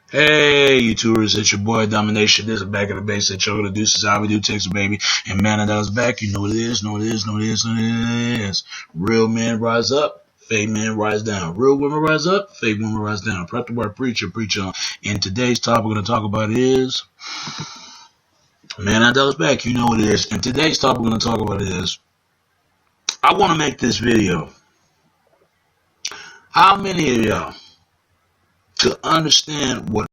Hey, YouTubers, it's your boy Domination. This is Back in the Basic Show. The deuces how we do Texas, baby. And man, that was back. You know what it is, know what it is, know what it is, know what it is. Real men rise up, fake men rise down. Real women rise up, fake women rise down. Prep the word preacher, preach on. And today's topic we're going to talk about is, man, that was back. You know what it is. And today's topic we're going to talk about is, I want to make this video. How many of y'all to understand what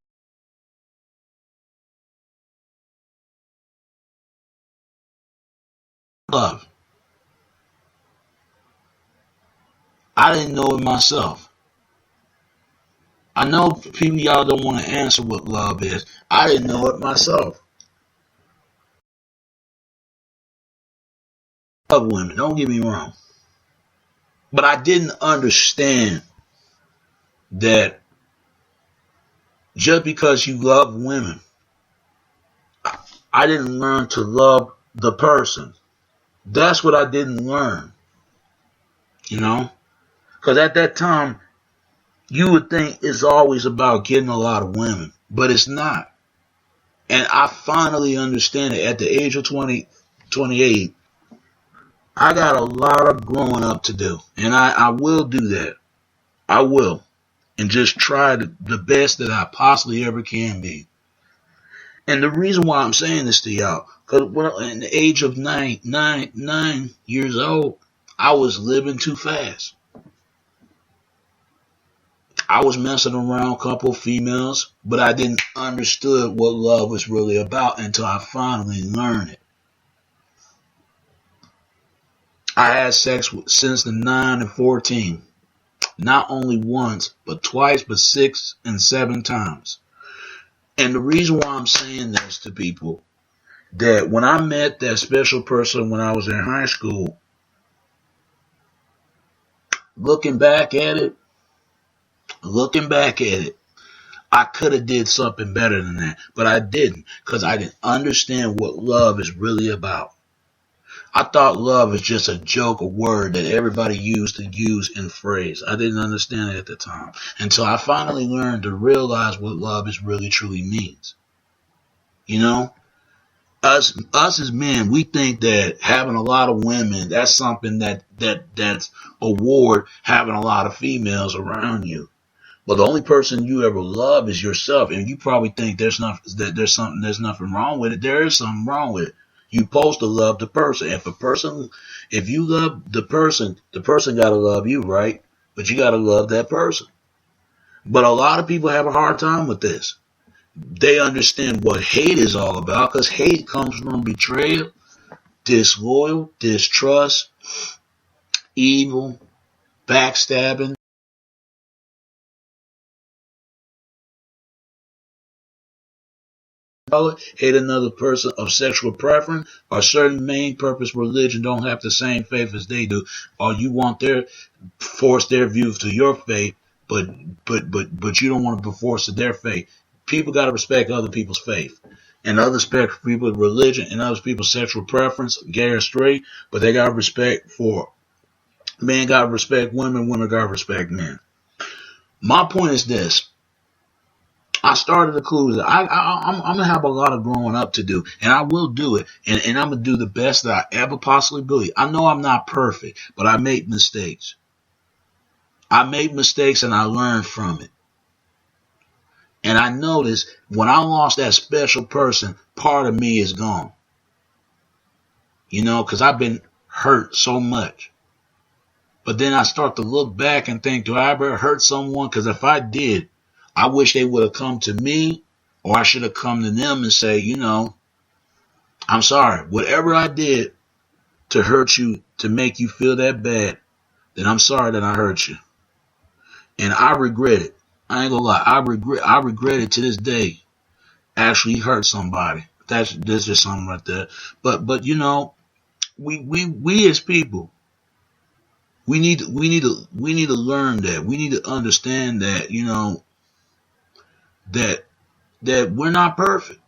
love? I didn't know it myself. I know people y'all don't want to answer what love is. I didn't know it myself. I love women, don't get me wrong. But I didn't understand that just because you love women, I didn't learn to love the person. That's what I didn't learn. You know? Because at that time, you would think it's always about getting a lot of women. But it's not. And I finally understand it at the age of 28. I got a lot of growing up to do. And I will do that. I will. And just try the best that I possibly ever can be. And the reason why I'm saying this to y'all, because in the age of 9 years old, I was living too fast. I was messing around a couple of females, but I didn't understood what love was really about until I finally learned it. I had sex since the 9 and 14. Not only once, but twice, but 6 and 7 times. And the reason why I'm saying this to people, that when I met that special person when I was in high school, looking back at it, I could have did something better than that, but I didn't, because I didn't understand what love is really about. I thought love was just a joke, a word that everybody used to use in phrase. I didn't understand it at the time until I finally learned to realize what love is really truly means. You know, us as men, we think that having a lot of women, that's something that's award having a lot of females around you. But the only person you ever love is yourself, and you probably think there's nothing wrong with it. There is something wrong with it. You're supposed to love the person. If you love the person gotta love you, right? But you gotta love that person. But a lot of people have a hard time with this. They understand what hate is all about, because hate comes from betrayal, disloyal, distrust, evil, backstabbing. Hate another person of sexual preference or certain main purpose religion don't have the same faith as they do, or you want force their views to your faith, but you don't want to be forced to their faith. People got to respect other people's faith, and other respect people's religion, and other people's sexual preference, gay or straight. But they got respect for men. Got to respect women. Women got to respect men. My point is this. I started to clue that I'm going to have a lot of growing up to do, and I will do it, and I'm going to do the best that I ever possibly be. I know I'm not perfect, but I make mistakes. I made mistakes, and I learned from it. And I noticed when I lost that special person, part of me is gone. You know, because I've been hurt so much. But then I start to look back and think, do I ever hurt someone? Because if I did, I wish they would have come to me, or I should have come to them and say, you know, I'm sorry. Whatever I did to hurt you, to make you feel that bad, then I'm sorry that I hurt you. And I regret it. I ain't gonna lie. I regret it to this day. Actually hurt somebody. That's just something right there. But you know, we as people, we need to learn that. We need to understand that, you know, that we're not perfect.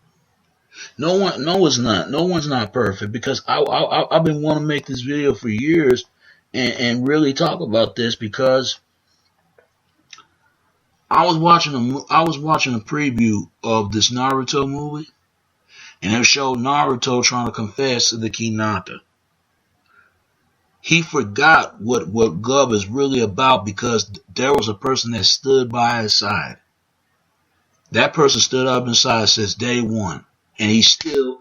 No, it's not. No one's not perfect, because I've been wanting to make this video for years and really talk about this, because I was watching a preview of this Naruto movie, and it showed Naruto trying to confess to the Hinata. He forgot what love is really about because there was a person that stood by his side. That person stood up inside since day one, and he still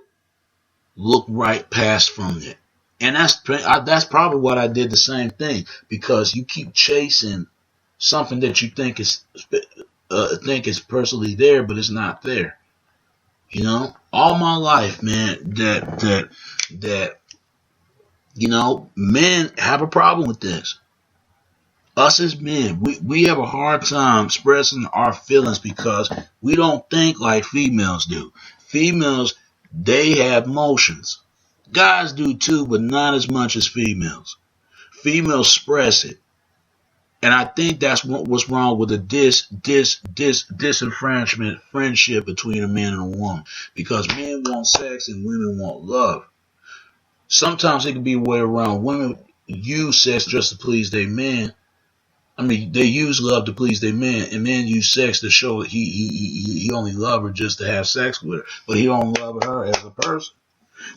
looked right past from it. And that's probably what I did the same thing, because you keep chasing something that you think is personally there, but it's not there. You know, all my life, man, that men have a problem with this. Us as men, we have a hard time expressing our feelings because we don't think like females do. Females, they have emotions. Guys do too, but not as much as females. Females express it. And I think that's what's wrong with the disenfranchisement friendship between a man and a woman. Because men want sex and women want love. Sometimes it can be a way around. Women use sex just to please their man. I mean, they use love to please their man, and men use sex to show he only love her just to have sex with her, but he don't love her as a person.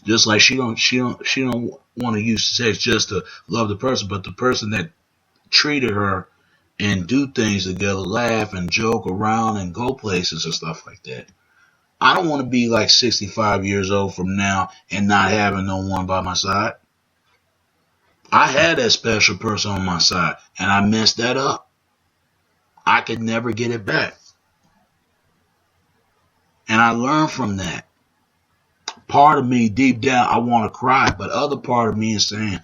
Just like she don't want to use sex just to love the person, but the person that treated her and do things together, laugh and joke around and go places and stuff like that. I don't want to be like 65 years old from now and not having no one by my side. I had that special person on my side, and I messed that up. I could never get it back. And I learned from that. Part of me, deep down, I want to cry, but other part of me is saying,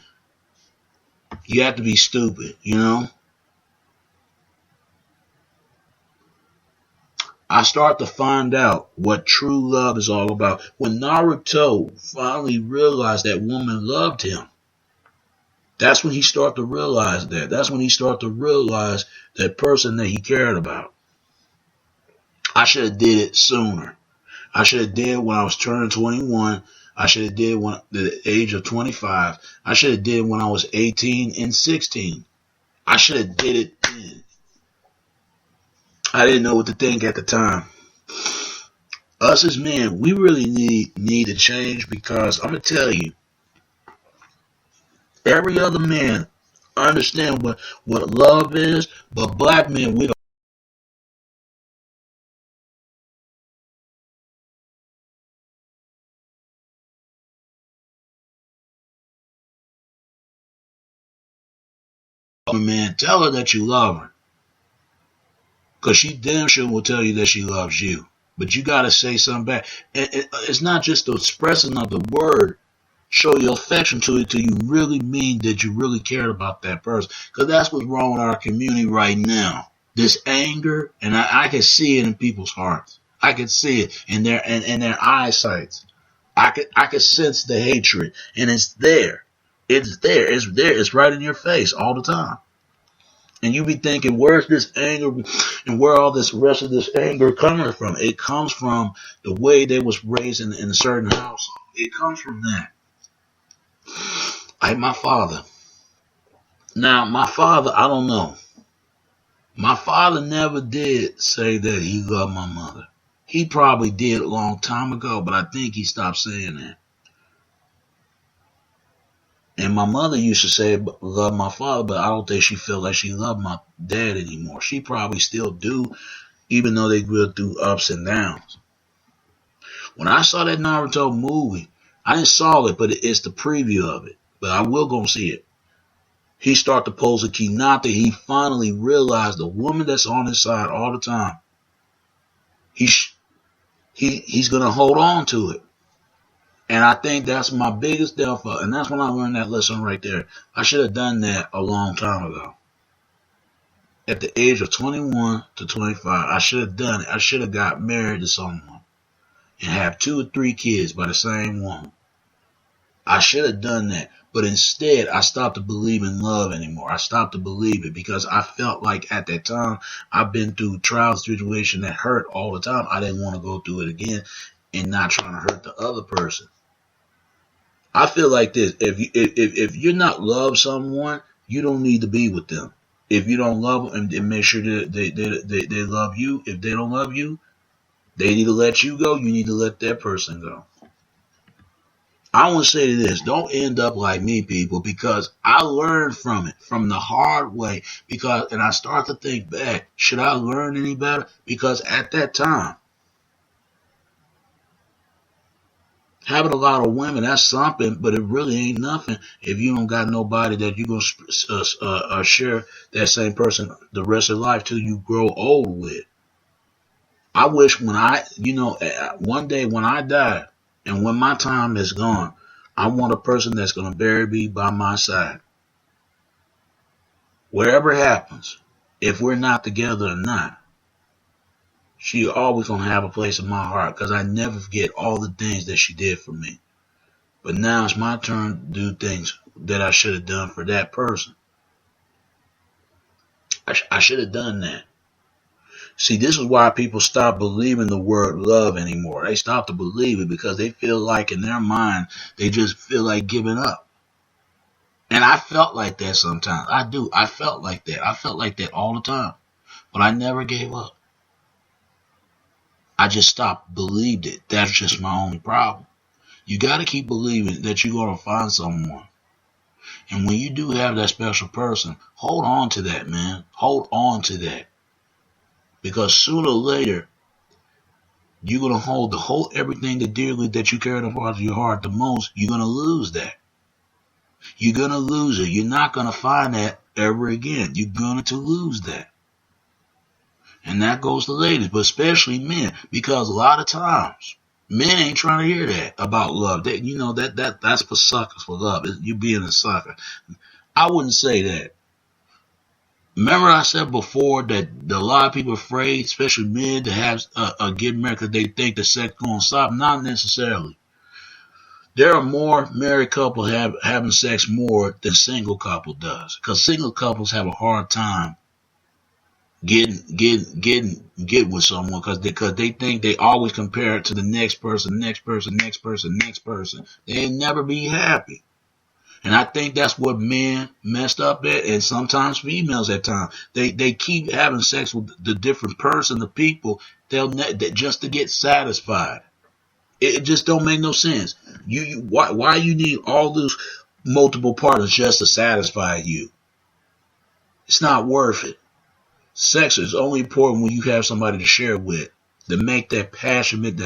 you have to be stupid, you know? I start to find out what true love is all about. When Naruto finally realized that woman loved him, that's when he started to realize that. That's when he started to realize that person that he cared about. I should have did it sooner. I should have did it when I was turning 21. I should have did it when the age of 25. I should have did it when I was 18 and 16. I should have did it then. I didn't know what to think at the time. Us as men, we really need to change, because I'm gonna tell you, every other man understand what love is, but black men, we don't. Man, tell her that you love her, because she damn sure will tell you that she loves you. But you gotta say something back. It's not just the expressing of the word. Show your affection to it till you really mean that you really cared about that person. Because that's what's wrong with our community right now. This anger, and I can see it in people's hearts. I can see it in their eyesights. I could sense the hatred, and it's there. It's there. It's there. It's right in your face all the time. And you be thinking, where's this anger and where all this rest of this anger coming from? It comes from the way they was raised in a certain household. It comes from that. Like my father. Now, my father, I don't know. My father never did say that he loved my mother. He probably did a long time ago, but I think he stopped saying that. And my mother used to say love my father, but I don't think she felt like she loved my dad anymore. She probably still do, even though they grew through ups and downs. When I saw that Naruto movie, I didn't saw it, but it's the preview of it. But I will go see it. He started to pose a Hinata. He finally realized the woman that's on his side all the time. He's gonna hold on to it. And I think that's my biggest downfall. And that's when I learned that lesson right there. I should have done that a long time ago. At the age of 21 to 25, I should have done it. I should have got married to someone and have 2 or 3 kids by the same woman. I should have done that. But instead, I stopped to believe in love anymore. I stopped to believe it because I felt like at that time, I've been through trials, situations that hurt all the time. I didn't want to go through it again and not trying to hurt the other person. I feel like this. If you're not love someone, you don't need to be with them. If you don't love them, and make sure that they love you. If they don't love you, they need to let you go. You need to let that person go. I want to say this: don't end up like me, people, because I learned from it, from the hard way. And I start to think back: should I learn any better? Because at that time, having a lot of women, that's something, but it really ain't nothing if you don't got nobody that you gonna share that same person the rest of life till you grow old with. I wish one day when I die and when my time is gone, I want a person that's gonna bury me by my side. Whatever happens, if we're not together or not, she always gonna have a place in my heart because I never forget all the things that she did for me. But now it's my turn to do things that I should have done for that person. I should have done that. See, this is why people stop believing the word love anymore. They stop to believe it because they feel like in their mind, they just feel like giving up. And I felt like that sometimes. I do. I felt like that. I felt like that all the time. But I never gave up. I just stopped, believed it. That's just my only problem. You got to keep believing that you're going to find someone. And when you do have that special person, hold on to that, man. Hold on to that. Because sooner or later, you're going to hold everything that dearly that you care about your heart the most, you're going to lose that. You're going to lose it. You're not going to find that ever again. You're going to lose that. And that goes to ladies, but especially men, because a lot of times, men ain't trying to hear that about love. That's for suckers for love. You being a sucker. I wouldn't say that. Remember I said before that a lot of people are afraid, especially men, to have get married because they think the sex going to stop. Not necessarily. There are more married couples having sex more than single couple does, because single couples have a hard time getting with someone because they think they always compare it to the next person. They never be happy. And I think that's what men messed up at, and sometimes females at times. They keep having sex with the different person, the people, just to get satisfied. It just don't make no sense. Why you need all those multiple partners just to satisfy you? It's not worth it. Sex is only important when you have somebody to share with, to make that passionate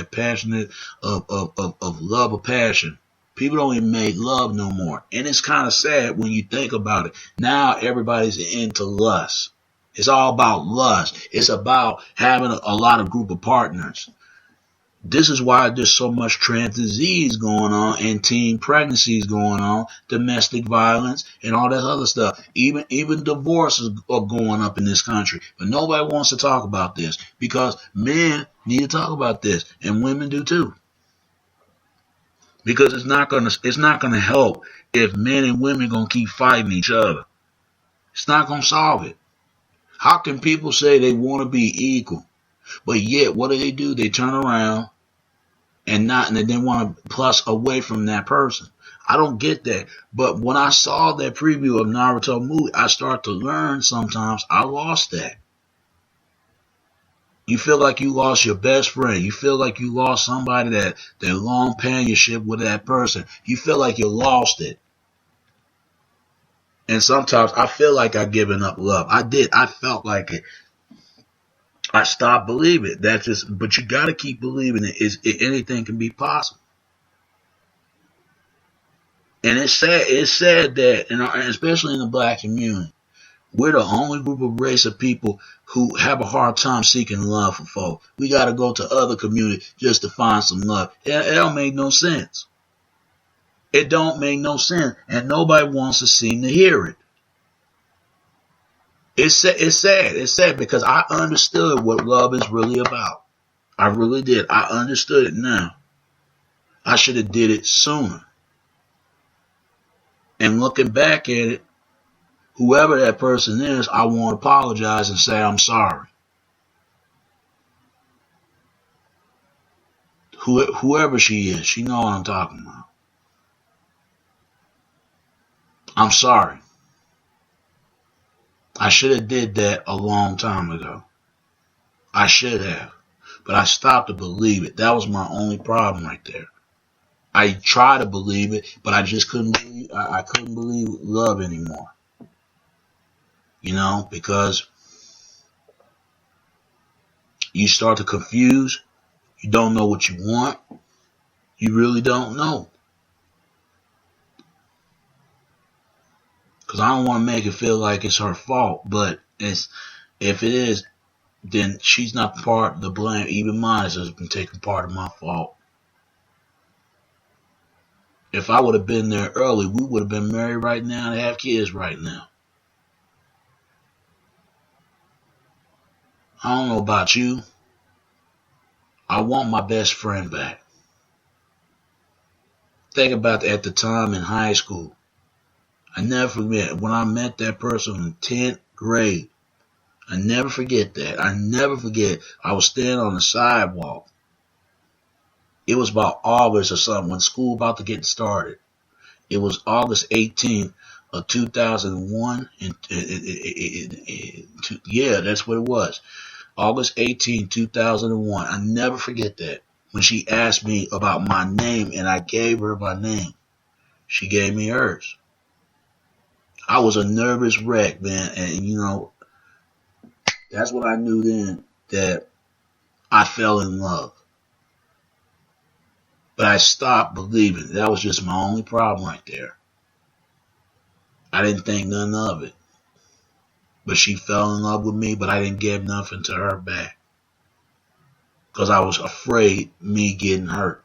of love or passion. People don't even make love no more. And it's kind of sad when you think about it. Now everybody's into lust. It's all about lust. It's about having a lot of group of partners. This is why there's so much trans disease going on and teen pregnancies going on, domestic violence, and all that other stuff. Even divorces are going up in this country. But nobody wants to talk about this because men need to talk about this, and women do too. Because it's not gonna help if men and women gonna keep fighting each other. It's not gonna solve it. How can people say they want to be equal, but yet what do? They turn around and they want to plus away from that person. I don't get that. But when I saw that preview of Naruto movie, I start to learn sometimes I lost that. You feel like you lost your best friend. You feel like you lost somebody that long companionship with that person. You feel like you lost it. And sometimes I feel like I've given up love. I did. I felt like it. I stopped believing. But you got to keep believing it. Anything can be possible. And it's sad that, and especially in the black community, we're the only group of race of people who have a hard time seeking love for folk. We got to go to other communities just to find some love. It don't make no sense. It don't make no sense. And nobody wants to seem to hear it. It's sad. It's sad because I understood what love is really about. I really did. I understood it now. I should have did it sooner. And looking back at it, whoever that person is, I want to apologize and say I'm sorry. Whoever she is, she know what I'm talking about. I'm sorry. I should have did that a long time ago. I should have. But I stopped to believe it. That was my only problem right there. I tried to believe it, but I just couldn't believe I couldn't believe love anymore. You know, because you start to confuse, you don't know what you want, you really don't know. Because I don't want to make it feel like it's her fault, but if it is, then she's not part of the blame. Even mine has been taking part of my fault. If I would have been there early, we would have been married right now and have kids right now. I don't know about you. I want my best friend back. Think about at the time in high school. I never forget when I met that person in 10th grade. I never forget that. I never forget. I was standing on the sidewalk. It was about August or something when school about to get started. It was August 18th of 2001. Yeah, that's what it was. August 18th, 2001. I never forget that. When she asked me about my name and I gave her my name. She gave me hers. I was a nervous wreck, man. And, you know, that's what I knew then, that I fell in love. But I stopped believing. That was just my only problem right there. I didn't think none of it. But she fell in love with me, but I didn't give nothing to her back. Because I was afraid me getting hurt.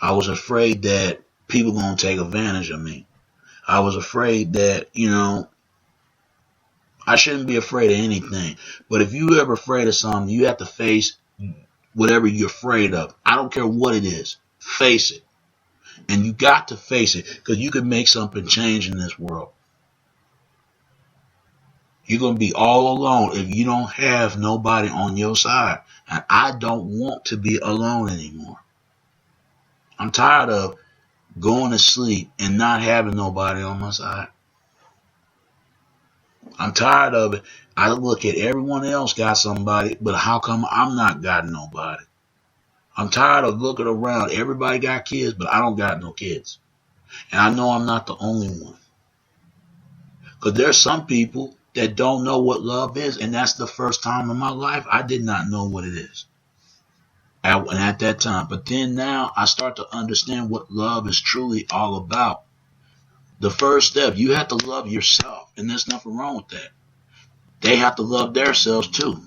I was afraid that people going to take advantage of me. I was afraid that, you know, I shouldn't be afraid of anything. But if you ever afraid of something, you have to face whatever you're afraid of. I don't care what it is. Face it. And you got to face it, because you can make something change in this world. You're going to be all alone if you don't have nobody on your side. And I don't want to be alone anymore. I'm tired of going to sleep and not having nobody on my side. I'm tired of it. I look at everyone else got somebody, but how come I'm not got nobody? I'm tired of looking around. Everybody got kids, but I don't got no kids. And I know I'm not the only one. Because there's some people that don't know what love is, and that's the first time in my life I did not know what it is. And at that time. But then now I start to understand what love is truly all about. The first step, you have to love yourself, and there's nothing wrong with that. They have to love themselves too.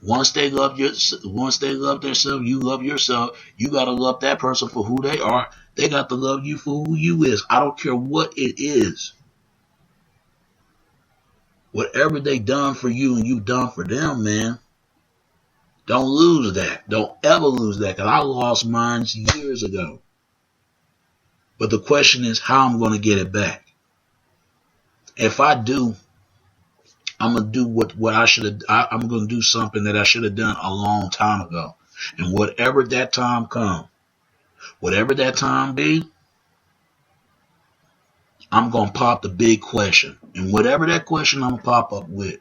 Once they love themselves, you love yourself. You gotta love that person for who they are. They got to love you for who you is. I don't care what it is. Whatever they done for you and you done for them, man. Don't lose that. Don't ever lose that. Because I lost mine years ago. But the question is how I'm going to get it back. If I do, I'm going to do what I should have. I'm going to do something that I should have done a long time ago. And whatever that time come, whatever that time be, I'm going to pop the big question. And whatever that question I'm going to pop up with,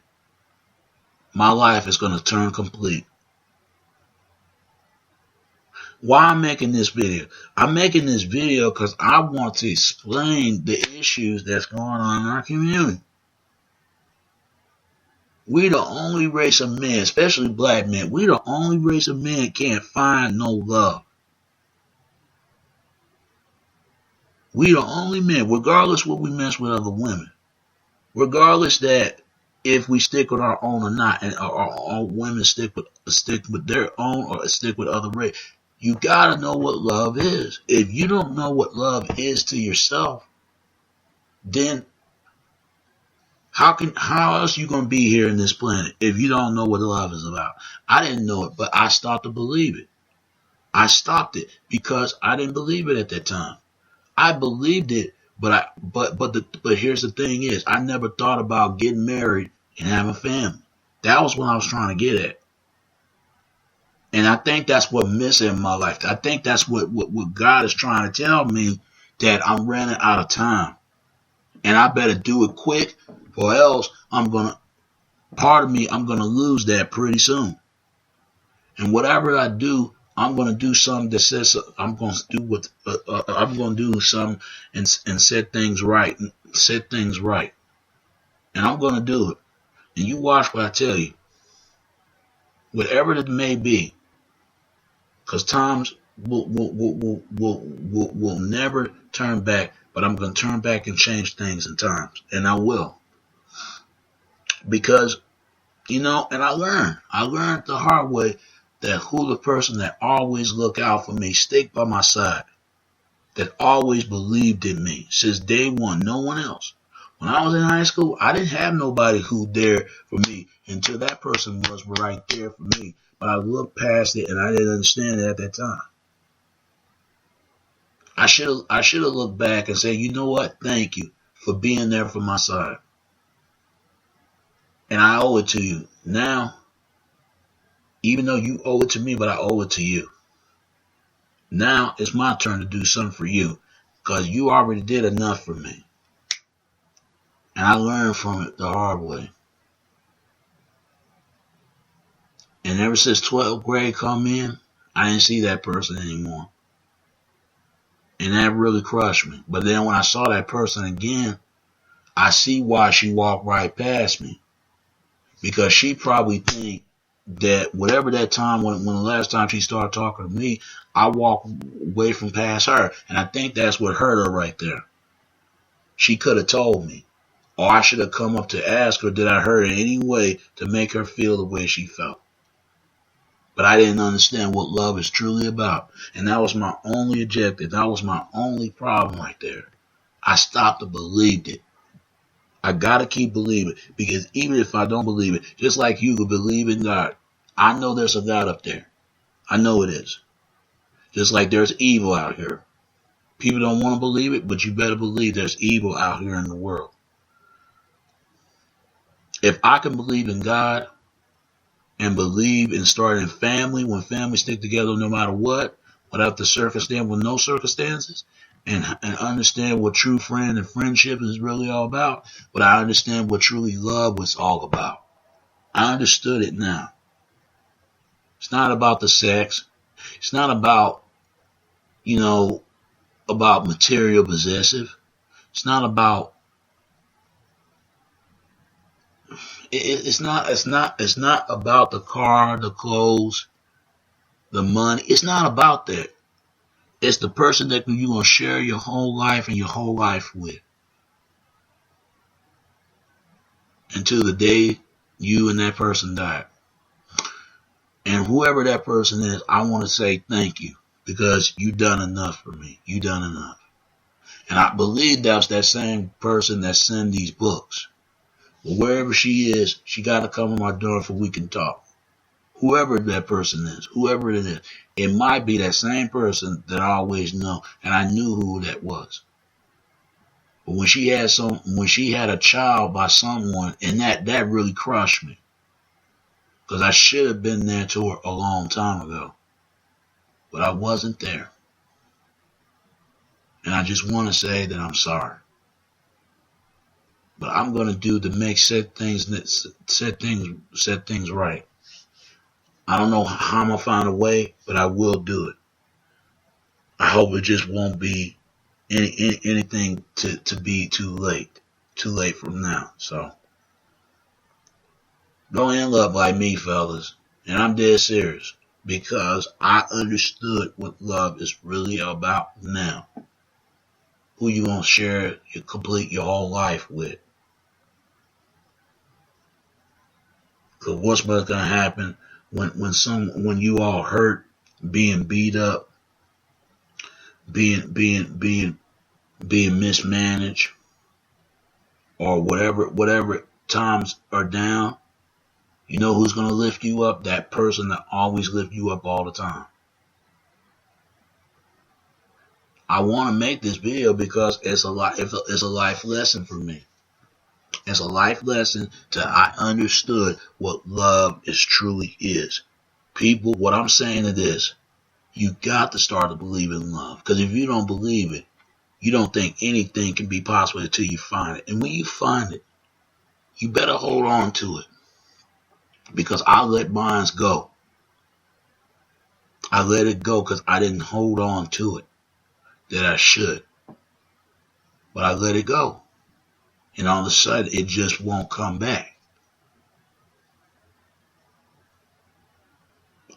my life is going to turn complete. Why I'm making this video? I'm making this video because I want to explain the issues that's going on in our community. We the only race of men, especially black men, we the only race of men can't find no love. We the only men, regardless what we mess with other women. Regardless that if we stick with our own or not, and our women stick with their own or stick with other race. You gotta know what love is. If you don't know what love is to yourself, then how else you gonna be here in this planet if you don't know what love is about? I didn't know it, but I stopped to believe it. I stopped it because I didn't believe it at that time. I believed it, but here's the thing is, I never thought about getting married and having a family. That was what I was trying to get at. And I think that's what's missing in my life. I think that's what God is trying to tell me, that I'm running out of time. And I better do it quick, or else I'm going to part of me, I'm going to lose that pretty soon. And whatever I do, I'm going to do something that says I'm going to do what I'm going to do something and set things right. Set things right. And I'm going to do it. And you watch what I tell you. Whatever it may be. Because times will never turn back. But I'm going to turn back and change things in times. And I will. Because, you know, and I learned the hard way that who the person that always look out for me, stick by my side, that always believed in me since day one, no one else. When I was in high school, I didn't have nobody who there for me until that person was right there for me. But I looked past it and I didn't understand it at that time. I should have looked back and said, you know what? Thank you for being there for my side. And I owe it to you. Now, even though you owe it to me, but I owe it to you. Now it's my turn to do something for you because you already did enough for me. And I learned from it the hard way. And ever since 12th grade come in, I didn't see that person anymore. And that really crushed me. But then when I saw that person again, I see why she walked right past me. Because she probably think that whatever that time, when the last time she started talking to me, I walked away from past her. And I think that's what hurt her right there. She could have told me. Or I should have come up to ask her, did I hurt her in any way to make her feel the way she felt? But I didn't understand what love is truly about. And that was my only objective. That was my only problem right there. I stopped and believed it. I got to keep believing. Because even if I don't believe it, just like you could believe in God, I know there's a God up there. I know it is. Just like there's evil out here. People don't want to believe it, but you better believe there's evil out here in the world. If I can believe in God and believe in starting family, when families stick together no matter what, without the circumstance, with no circumstances, and understand what true friend and friendship is really all about, but I understand what truly love was all about. I understood it now. It's not about the sex. It's not about, about material possessive. It's not about It's not about the car, the clothes, the money. It's not about that. It's the person that you're going to share your whole life and your whole life with. Until the day you and that person die. And whoever that person is, I want to say thank you. Because you done enough for me. You done enough. And I believe that's that same person that sent these books. But wherever she is, she got to come to my door for we can talk. Whoever that person is, whoever it is, it might be that same person that I always know, and I knew who that was. But when she had a child by someone, and that really crushed me, because I should have been there to her a long time ago, but I wasn't there. And I just want to say that I'm sorry. But I'm going to do to make set things right. I don't know how I'm going to find a way, but I will do it. I hope it just won't be anything to be too late from now. So don't end up like me, fellas. And I'm dead serious because I understood what love is really about now. Who you going to share complete your whole life with. Because what's going to happen when you all hurt, being beat up, being mismanaged, or whatever times are down, you know who's going to lift you up? That person that always lifts you up all the time. I want to make this video because it's a life lesson for me. It's a life lesson till I understood what love truly is. People, what I'm saying is this. You got to start to believe in love. Because if you don't believe it, you don't think anything can be possible until you find it. And when you find it, you better hold on to it. because I let mine go. I let it go because I didn't hold on to it that I should. But I let it go. And all of a sudden, it just won't come back.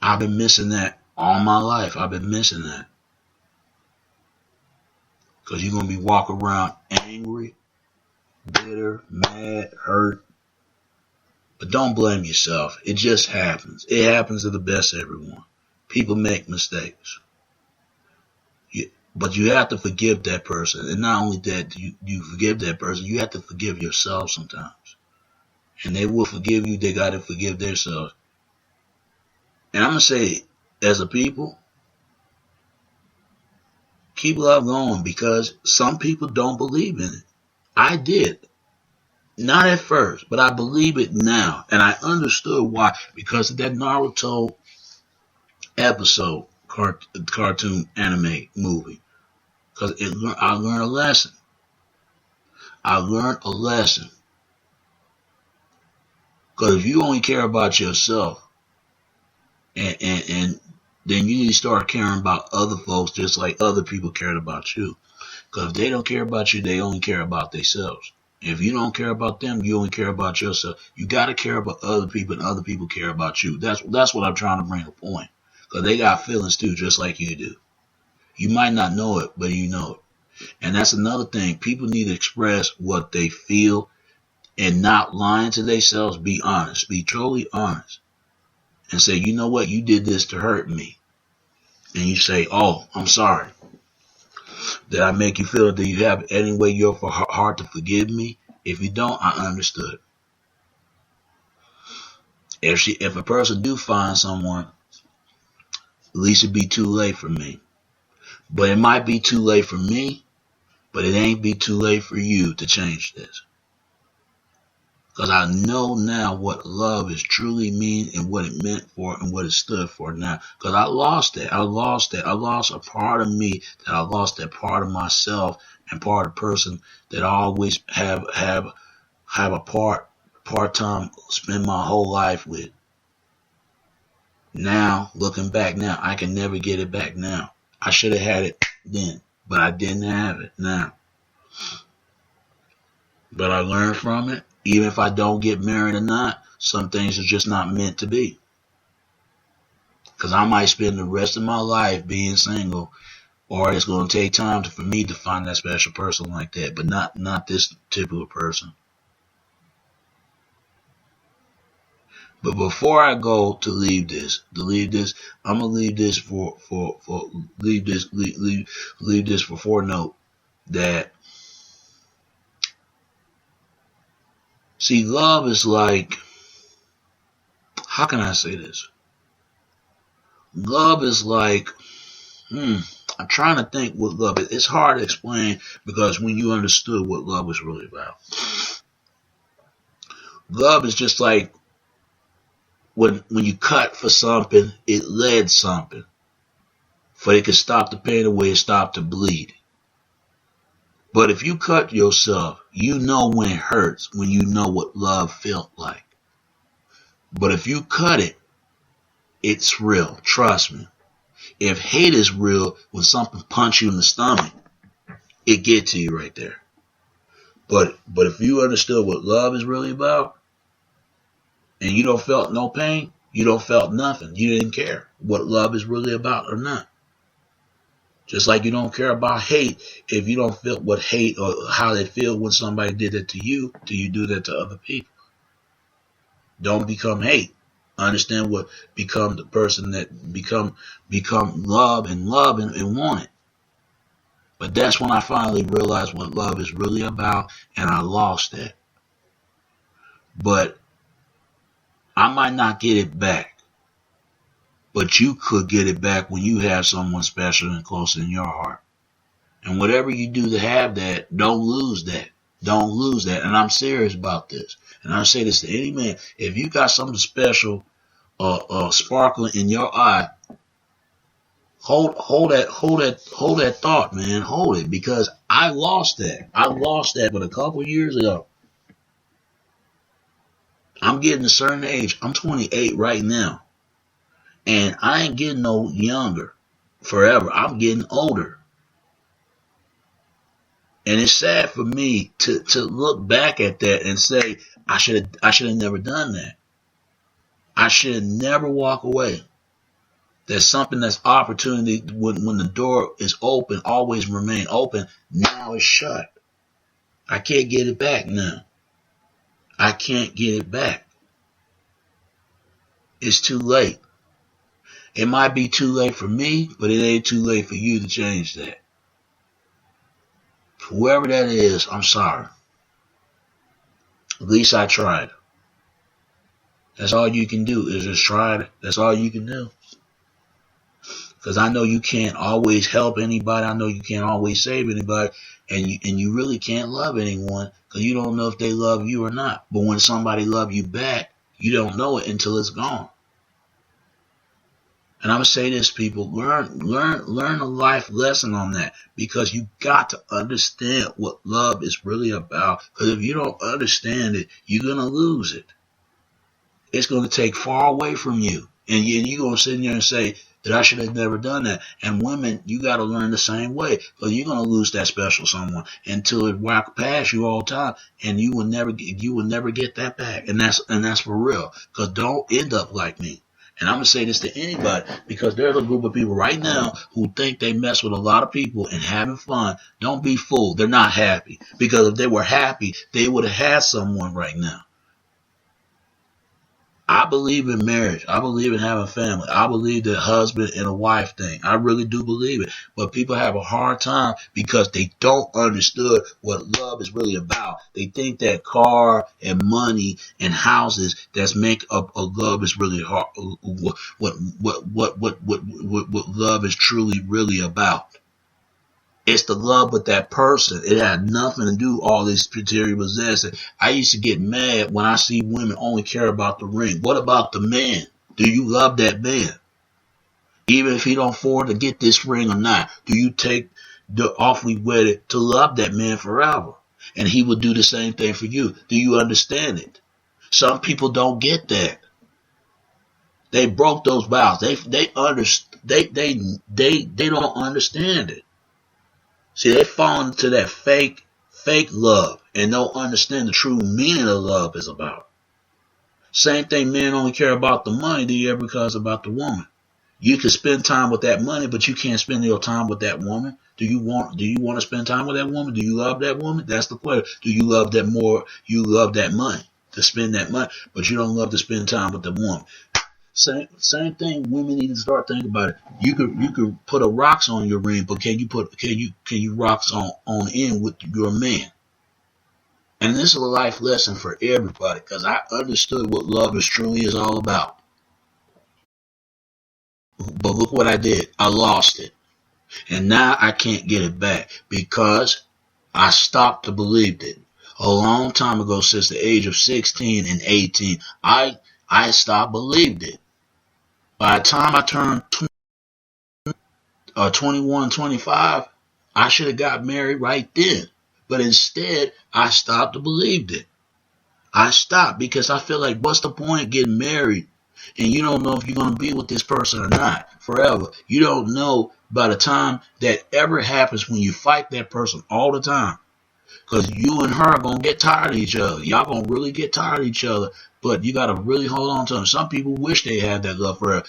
I've been missing that all my life. I've been missing that. Because you're going to be walking around angry, bitter, mad, hurt. But don't blame yourself. It just happens. It happens to the best of everyone. People make mistakes. But you have to forgive that person. And not only that, you forgive that person, you have to forgive yourself sometimes. And they will forgive you. They got to forgive themselves. And I'm going to say, as a people, keep love going, because some people don't believe in it. I did. Not at first, but I believe it now. And I understood why. Because of that Naruto episode, cartoon anime movie. Because I learned a lesson. I learned a lesson. Because if you only care about yourself, and then you need to start caring about other folks just like other people cared about you. Because if they don't care about you, they only care about themselves. If you don't care about them, you only care about yourself. You got to care about other people, and other people care about you. That's what I'm trying to bring a point. Because they got feelings too, just like you do. You might not know it, but you know it. And that's another thing. People need to express what they feel and not lying to themselves. Be honest. Be totally honest. And say, you know what? You did this to hurt me. And you say, oh, I'm sorry. Did I make you feel that you have any way you're for hard to forgive me? If you don't, I understood. If a person do find someone, at least it'd be too late for me. But it might be too late for me, but it ain't be too late for you to change this. Because I know now what love is truly mean and what it meant for and what it stood for now. Because I lost that. I lost a part of me, that I lost that part of myself and part of the person that I always have a part-time spend my whole life with. Now, looking back now, I can never get it back now. I should have had it then, but I didn't have it now. But I learned from it. Even if I don't get married or not, some things are just not meant to be. Because I might spend the rest of my life being single, or it's going to take time for me to find that special person like that, but not this typical person. But before I go to leave this, I'm gonna leave this for four-note that. See, love is like, how can I say this? Love is like, I'm trying to think what love is. It's hard to explain because when you understood what love was really about. Love is just like when you cut for something, it led something. For it could stop the pain away, it stopped the bleed. But if you cut yourself, you know when it hurts, when you know what love felt like. But if you cut it, it's real. Trust me. If hate is real, when something punches you in the stomach, it gets to you right there. But if you understood what love is really about, and you don't felt no pain, you don't felt nothing. You didn't care what love is really about or not. Just like you don't care about hate if you don't feel what hate or how they feel when somebody did that to you, do you do that to other people? Don't become hate. Understand what become the person that become love and want it. But that's when I finally realized what love is really about, and I lost that. But I might not get it back. But you could get it back when you have someone special and close in your heart. And whatever you do to have that, don't lose that. Don't lose that. And I'm serious about this. And I say this to any man. If you got something special sparkling in your eye, hold that thought, man. Hold it. Because I lost that. I lost that but a couple years ago. I'm getting a certain age. I'm 28 right now. And I ain't getting no younger forever. I'm getting older. And it's sad for me to look back at that and say, I should have never done that. I should never walk away. There's something that's opportunity when the door is open, always remain open. Now it's shut. I can't get it back now. I can't get it back. It's too late. It might be too late for me, but it ain't too late for you to change that. Whoever that is, I'm sorry. At least I tried. That's all you can do is just try it. That's all you can do. Because I know you can't always help anybody. I know you can't always save anybody. And you really can't love anyone because you don't know if they love you or not. But when somebody love you back, you don't know it until it's gone. And I'm gonna say this, people, learn a life lesson on that because you got to understand what love is really about. Because if you don't understand it, you're gonna lose it. It's gonna take far away from you, and you're gonna sit there and say that I should have never done that. And women, you got to learn the same way because you're gonna lose that special someone until it walk past you all the time, and you will never get that back. And that's for real. Because don't end up like me. And I'm gonna say this to anybody because there's a group of people right now who think they mess with a lot of people and having fun. Don't be fooled. They're not happy because if they were happy, they would have had someone right now. I believe in marriage. I believe in having family. I believe the husband and a wife thing. I really do believe it. But people have a hard time because they don't understood what love is really about. They think that car and money and houses that's make up a love is really hard. What love is truly really about. It's the love with that person. It had nothing to do with all this material possession. I used to get mad when I see women only care about the ring. What about the man? Do you love that man? Even if he don't afford to get this ring or not, do you take the awfully wedded to love that man forever? And he will do the same thing for you. Do you understand it? Some people don't get that. They broke those vows. They don't understand it. See, they fall into that fake love and don't understand the true meaning of love is about. Same thing, men only care about the money. Do you ever care about the woman? You can spend time with that money, but you can't spend your time with that woman. Do you want to spend time with that woman? Do you love that woman? That's the question. Do you love that more? You love that money to spend that money, but you don't love to spend time with the woman. Same thing. Women need to start thinking about it. You could put a rocks on your ring, but can you rocks on in with your man? And this is a life lesson for everybody because I understood what love is truly is all about. But look what I did. I lost it, and now I can't get it back because I stopped to believe it a long time ago. Since the age of 16 and 18, I stopped believed it. By the time I turned 21, 25, I should have got married right then. But instead, I stopped to believe it. I stopped because I feel like what's the point of getting married and you don't know if you're going to be with this person or not forever. You don't know by the time that ever happens when you fight that person all the time. Because you and her are going to get tired of each other. Y'all going to really get tired of each other. But you got to really hold on to them. Some people wish they had that love for her.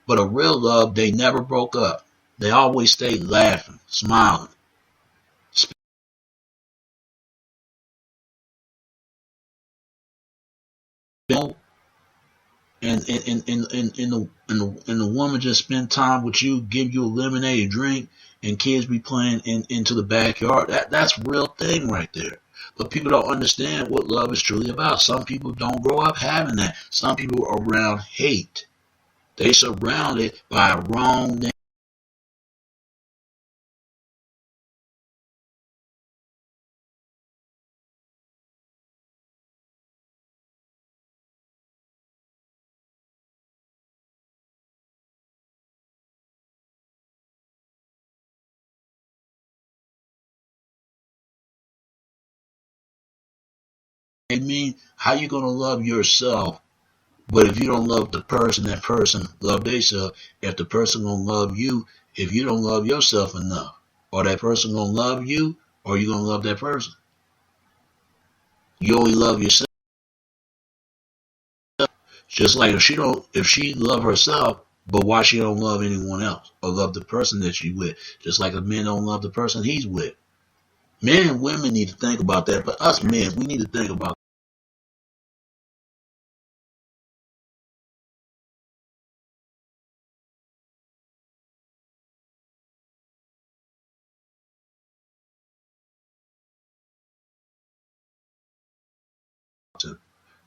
But a real love, they never broke up. They always stayed laughing, smiling. And the woman just spend time with you, give you a lemonade drink, and kids be playing into the backyard. That's real thing right there. But people don't understand what love is truly about. Some people don't grow up having that. Some people are around hate. They surrounded by a wrong name. mean, how you gonna love yourself? But if you don't love the person, that person love themselves. If the person gonna love you, if you don't love yourself enough, or that person gonna love you, or you gonna love that person? You only love yourself. Just like if she love herself, but why she don't love anyone else or love the person that she with? Just like a man don't love the person he's with. Men and women need to think about that, but us men, we need to think about.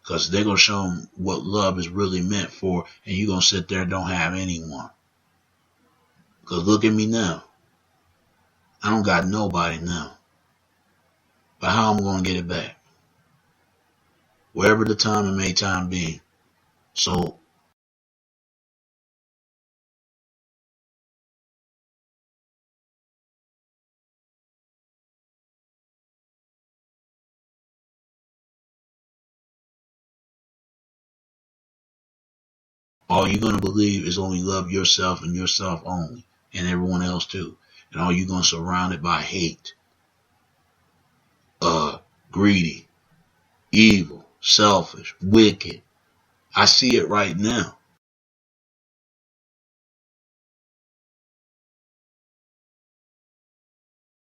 Because they're going to show them what love is really meant for, and you're going to sit there and don't have anyone. Because look at me now. I don't got nobody now. But how am I going to get it back? Wherever the time and may time be. So all you're going to believe is only love yourself and yourself only, and everyone else too. And all you're going to surround it by hate, greedy, evil, selfish, wicked. I see it right now.